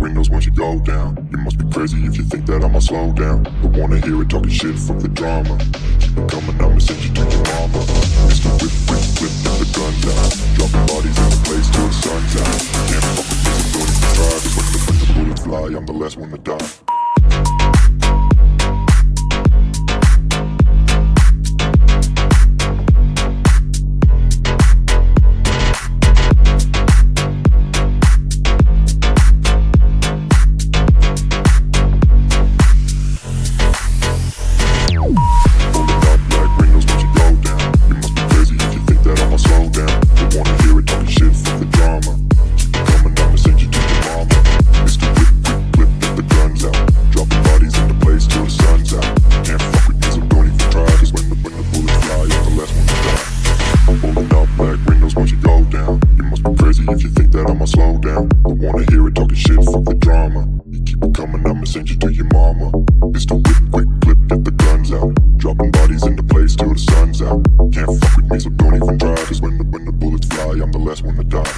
windows once you go down. You must be crazy if you think that I'ma slow down. Don't wanna hear it talking shit, fuck the drama. Keep it coming, I'ma send you to your mama. Mr. Whip, whip, whip, get the guns out. Dropping bodies in the place till the sun's out. Can't fuck with me, so don't even try. Cause when the bullets fly, I'm the last one to die. If you think that I'ma slow down, don't wanna hear it talking shit, fuck the drama. You keep it coming, I'ma send you to your mama. Mr. Whip, quick clip, get the guns out. Dropping bodies into place till the sun's out. Can't fuck with me, so don't even try. Cause when the bullets fly, I'm the last one to die.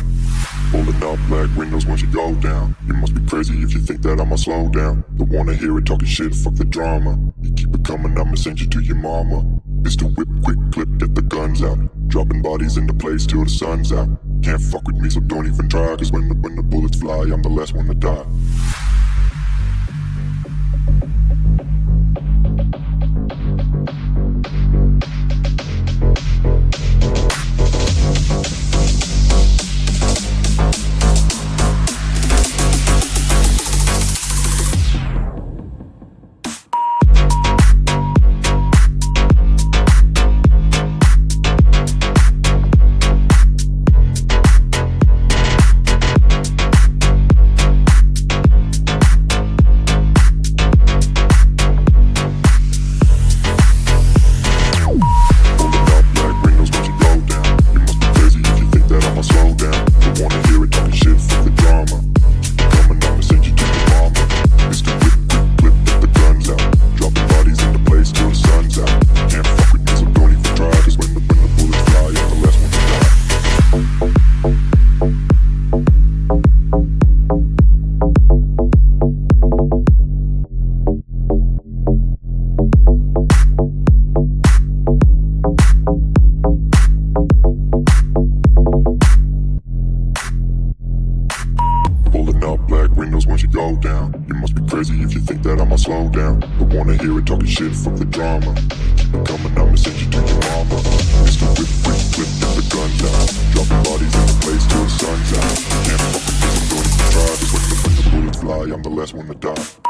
Pulling up black windows once you go down. You must be crazy if you think that I'ma slow down. Don't wanna hear it talking shit, fuck the drama. You keep it coming, I'ma send you to your mama. Mr. Whip, quick clip, get the guns out. Dropping bodies into place till the sun's out. Can't fuck with me, so don't even try. Cause when the bullets fly, I'm the last one to die. Once you go down, you must be crazy if you think that I'ma slow down. Don't wanna hear it talking shit, fuck the drama. Keep it coming, I'ma send you to your mama. Mr. Whip, quick flip, get the guns out. Dropping bodies in the place till the sun's out. Can't fuck with this, I'm going to try. Cause when the bullets fly, I'm the last one to die.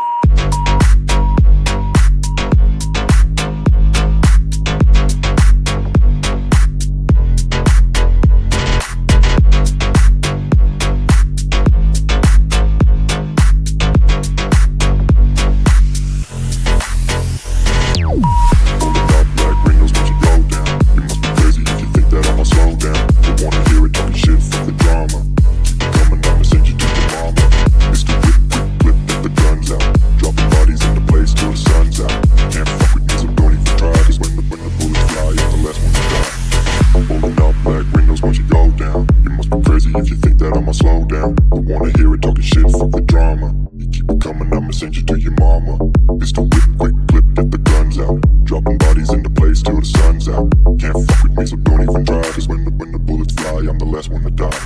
If you think that I'ma slow down, don't wanna hear it talking shit, fuck the drama. You keep it coming, I'ma send you to your mama. Mr. Whip, quick clip, get the guns out. Dropping bodies into place till the sun's out. Can't fuck with me, so don't even try. Cause when the bullets fly, I'm the last one to die.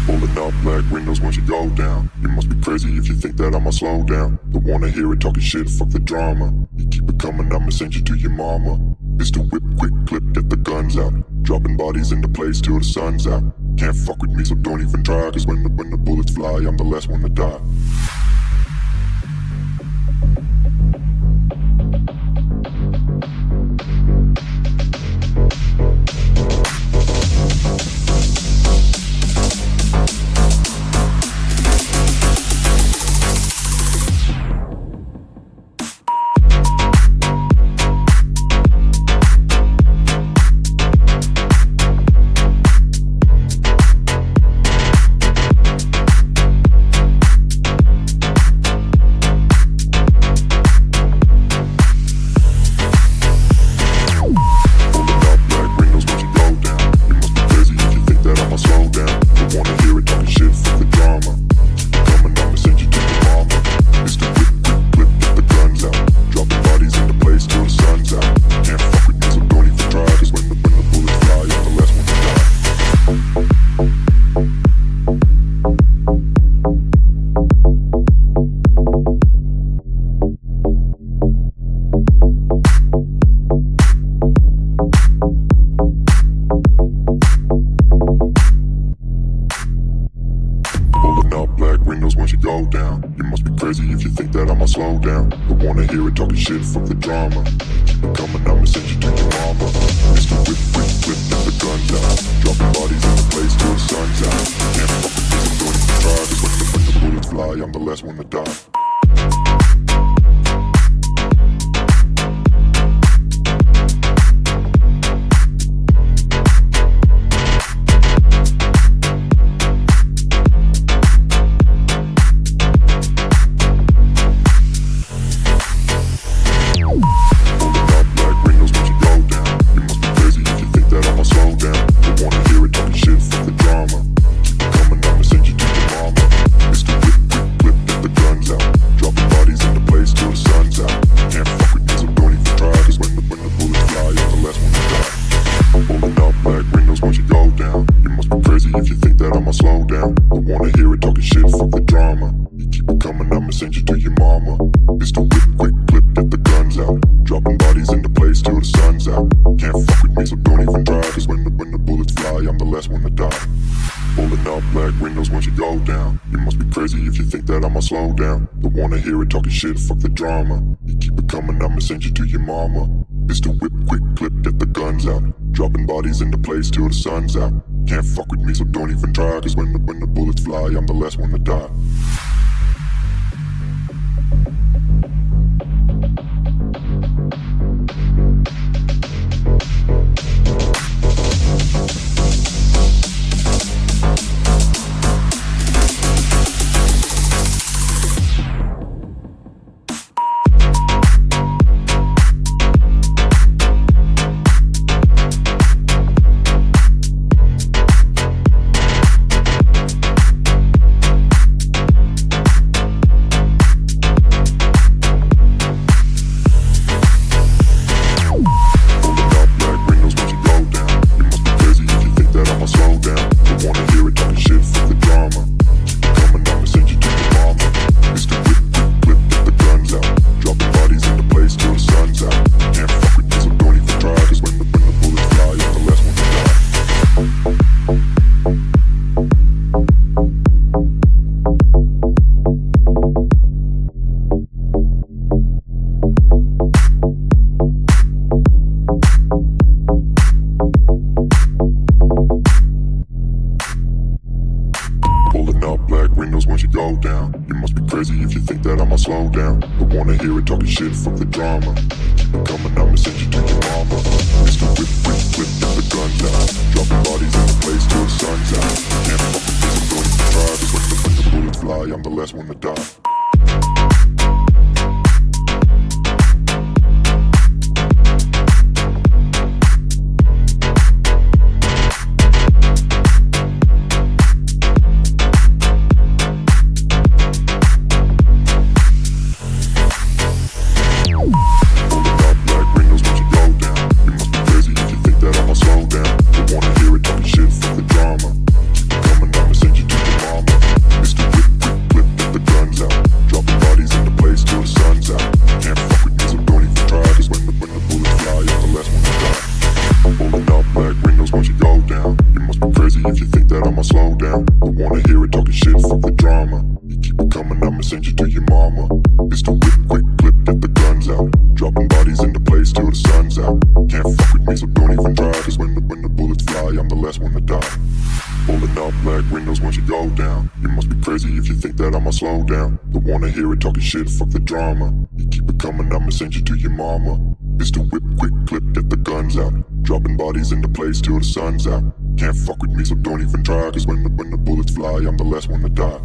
Pulling up black windows once you go down. You must be crazy if you think that I'ma slow down. Don't wanna hear it talking shit, fuck the drama. You keep it coming, I'ma send you to your mama. Mr. Whip, quick clip, get the guns out. Dropping bodies into place till the sun's out. Can't fuck with me, so don't even try. Cause when the bullets fly, I'm the last one to die. windows once you go down. You must be crazy if you think that I'ma slow down. Don't wanna hear it talking shit, fuck the drama. Keep it coming, I'ma send you to your mama. Mr. Whip, whip, whip, get the guns out. Dropping bodies in the place till the sun's out. Can't fuck with me, so don't even try. Cause when the bullets fly, I'm the last one to die. If you think that I'ma slow down, don't wanna hear it talking shit, fuck the drama. You keep it coming, I'ma send you to your mama. It's the whip, quick clip, get the guns out. Dropping bodies into place till the sun's out. Can't fuck with me, so don't even try. Cause when the bullets fly, I'm the last one to die. Pulling up black windows once you go down. You must be crazy if you think that I'ma slow down. Don't wanna hear it talking shit, fuck the drama. You keep it coming, I'ma send you to your mama. It's the whip, quick clip, get the guns out. Dropping bodies into place till the sun's out. Can't fuck with me, so don't even try. Cause when the bullets fly, I'm the last one to die. Once you go down, you must be crazy if you think that I'ma slow down. Don't wanna hear it talking shit, fuck the drama. Keep it coming, I'ma send you to your mama. Mr. Whip, whip, whip, get the guns out. Dropping bodies in the place till the sun's out. Can't fuck with this, I'm going to try. Cause when the bullets fly, I'm the last one to die. If you think that I'ma slow down, don't wanna hear it talking shit, fuck the drama. You keep it coming, I'ma send you to your mama. It's the whip, quick clip, get the guns out. Dropping bodies into place till the sun's out. Can't fuck with me, so don't even try. Cause when the bullets fly, I'm the last one to die. Pulling up black windows once you go down. You must be crazy if you think that I'ma slow down. Don't wanna hear it talking shit, fuck the drama. You keep it coming, I'ma send you to your mama. It's the whip, quick clip, get the guns out. Dropping bodies into place till the sun's out. Can't fuck with me, so don't even try. Cause when the bullets fly, I'm the last one to die.